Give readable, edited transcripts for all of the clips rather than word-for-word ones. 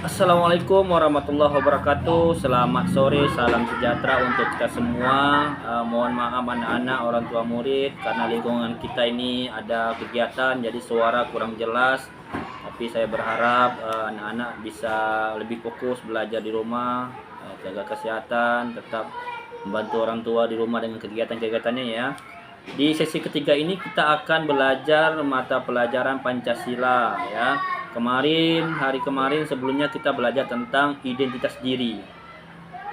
Assalamualaikum warahmatullahi wabarakatuh. Selamat sore, salam sejahtera untuk kita semua. Mohon maaf anak-anak, orang tua murid, karena lingkungan kita ini ada kegiatan, jadi suara kurang jelas. Tapi saya berharap anak-anak bisa lebih fokus belajar di rumah, jaga kesehatan, tetap membantu orang tua di rumah dengan kegiatan-kegiatannya ya. Di sesi ketiga ini kita akan belajar mata pelajaran Pancasila ya. Hari kemarin sebelumnya kita belajar tentang identitas diri.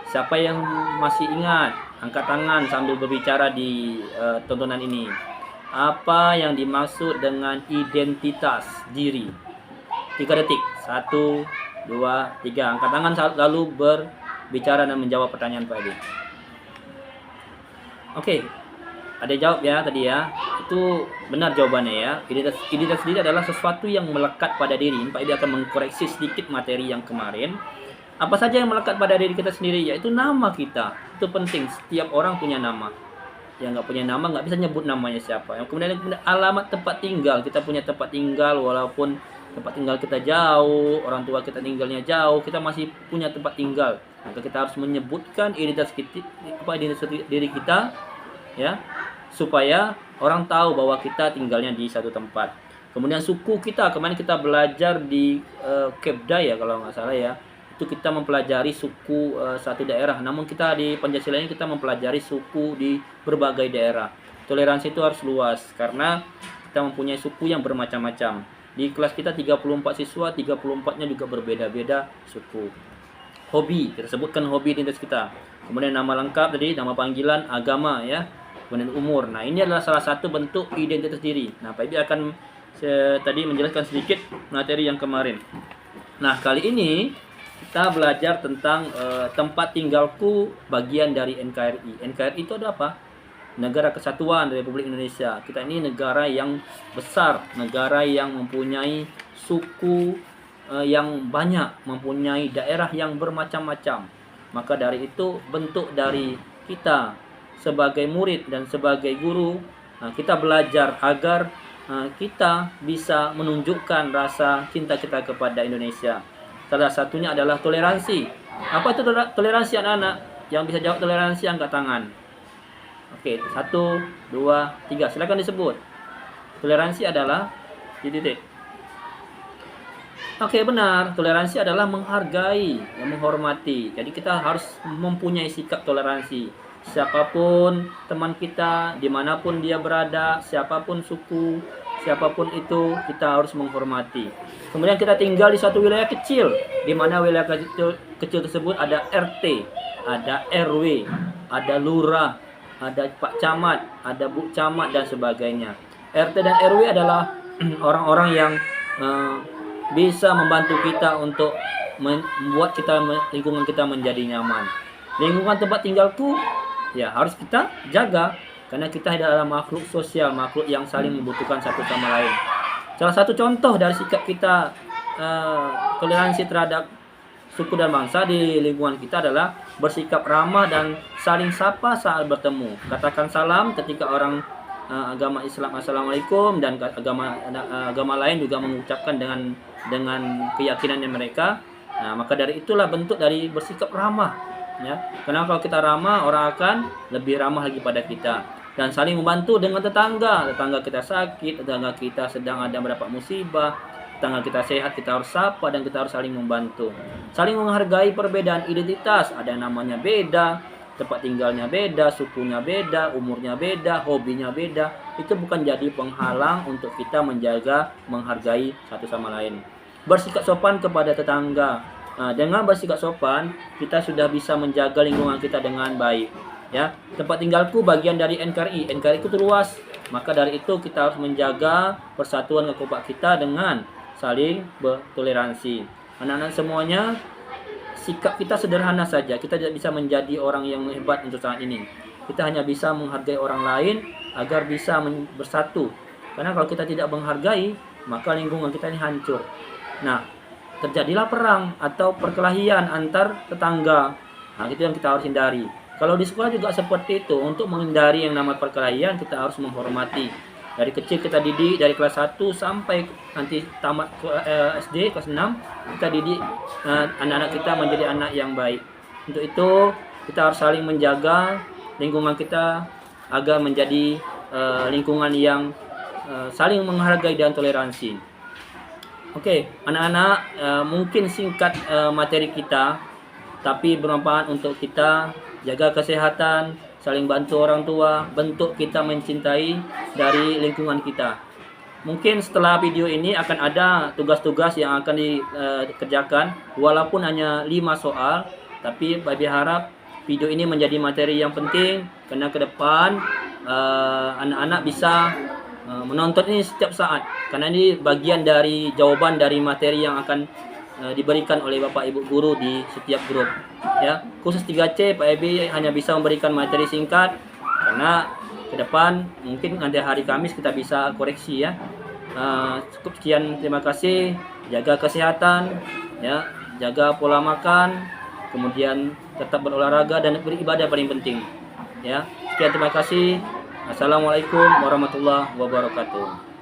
Siapa yang masih ingat? Angkat tangan sambil berbicara di tontonan ini. Apa yang dimaksud dengan identitas diri? 3 detik. 1, 2, 3. Angkat tangan lalu berbicara dan menjawab pertanyaan Pak Edi. Oke. Ada jawab ya tadi ya. Itu benar jawabannya ya. Identitas diri adalah sesuatu yang melekat pada diri. Pak Edi akan mengkoreksi sedikit materi yang kemarin. Apa saja yang melekat pada diri kita sendiri? Yaitu nama kita. Itu penting. Setiap orang punya nama. Yang nggak punya nama nggak bisa nyebut namanya siapa. Yang kemudian alamat tempat tinggal. Kita punya tempat tinggal walaupun tempat tinggal kita jauh, orang tua kita tinggalnya jauh, kita masih punya tempat tinggal. Maka kita harus menyebutkan identitas diri kita ya, supaya orang tahu bahwa kita tinggalnya di satu tempat. Kemudian suku kita, kemarin kita belajar di Kepda ya kalau nggak salah ya, itu kita mempelajari suku satu daerah. Namun kita di Pancasila ini kita mempelajari suku di berbagai daerah. Toleransi itu harus luas karena kita mempunyai suku yang bermacam-macam. Di kelas kita 34 siswa, 34-nya juga berbeda-beda suku. Hobi, kita sebutkan hobi identitas kita. Kemudian nama lengkap tadi, nama panggilan, agama ya. Kemudian umur. Nah, ini adalah salah satu bentuk identitas diri. Nah, Pak Ibi akan tadi menjelaskan sedikit materi yang kemarin. Nah, kali ini kita belajar tentang tempat tinggalku bagian dari NKRI. NKRI itu ada apa? Negara Kesatuan Republik Indonesia. Kita ini negara yang besar, negara yang mempunyai suku yang banyak, mempunyai daerah yang bermacam-macam. Maka dari itu bentuk dari kita sebagai murid dan sebagai guru, kita belajar agar kita bisa menunjukkan rasa cinta kita kepada Indonesia. Salah satunya adalah toleransi. Apa itu toleransi anak-anak? Yang bisa jawab toleransi angkat tangan. Oke, 1, 2, 3. Silakan disebut. Toleransi adalah titik. Oke, benar. Toleransi adalah menghargai, menghormati. Jadi kita harus mempunyai sikap toleransi. Siapapun teman kita, dimanapun dia berada, siapapun suku, siapapun itu, kita harus menghormati. Kemudian kita tinggal di suatu wilayah kecil, di mana wilayah kecil tersebut ada RT, ada RW, ada lurah, ada Pak Camat, ada Bu Camat dan sebagainya. RT dan RW adalah orang-orang yang bisa membantu kita untuk membuat lingkungan kita menjadi nyaman. Lingkungan tempat tinggalku ya harus kita jaga karena kita adalah makhluk sosial, makhluk yang saling membutuhkan satu sama lain. Salah satu contoh dari sikap kita toleransi terhadap suku dan bangsa di lingkungan kita adalah bersikap ramah dan saling sapa saat bertemu. Katakan salam ketika orang agama Islam assalamualaikum, dan agama lain juga mengucapkan dengan keyakinannya mereka. Nah, maka dari itulah bentuk dari bersikap ramah. Ya, karena kalau kita ramah, orang akan lebih ramah lagi pada kita. Dan saling membantu dengan tetangga kita sakit, tetangga kita sedang ada mendapat musibah, tetangga kita sehat, kita harus sapa dan kita harus saling membantu. Saling menghargai perbedaan identitas, ada namanya beda, tempat tinggalnya beda, sukunya beda, umurnya beda, hobinya beda. Itu bukan jadi penghalang untuk kita menjaga, menghargai satu sama lain. Bersikap sopan kepada tetangga. Nah, dengan bersikap sopan, kita sudah bisa menjaga lingkungan kita dengan baik. Ya, tempat tinggalku bagian dari NKRI. NKRI itu luas, maka dari itu kita harus menjaga persatuan kekompakan kita dengan saling bertoleransi. Anak-anak semuanya, sikap kita sederhana saja. Kita tidak bisa menjadi orang yang hebat untuk saat ini. Kita hanya bisa menghargai orang lain agar bisa bersatu. Karena kalau kita tidak menghargai, maka lingkungan kita ini hancur. Nah, terjadilah perang atau perkelahian antar tetangga. Nah, itu yang kita harus hindari. Kalau di sekolah juga seperti itu. Untuk menghindari yang namanya perkelahian, kita harus menghormati. Dari kecil kita didik dari kelas 1 sampai nanti tamat SD kelas 6, kita didik anak-anak kita menjadi anak yang baik. Untuk itu kita harus saling menjaga lingkungan kita agar menjadi lingkungan yang saling menghargai dan toleransi. Oke, anak-anak, mungkin singkat materi kita, tapi bermanfaat untuk kita jaga kesehatan, saling bantu orang tua, bentuk kita mencintai dari lingkungan kita. Mungkin setelah video ini akan ada tugas-tugas yang akan dikerjakan, walaupun hanya 5 soal, tapi Baby harap video ini menjadi materi yang penting, karena ke depan anak-anak bisa menonton ini setiap saat, karena ini bagian dari jawaban dari materi yang akan diberikan oleh Bapak Ibu guru di setiap grup. Ya, khusus 3C Pak Ebi hanya bisa memberikan materi singkat, karena ke depan mungkin nanti hari Kamis kita bisa koreksi ya. Cukup sekian, terima kasih. Jaga kesehatan, ya, jaga pola makan, kemudian tetap berolahraga dan beribadah paling penting. Ya, sekian, terima kasih. Assalamualaikum warahmatullahi wabarakatuh.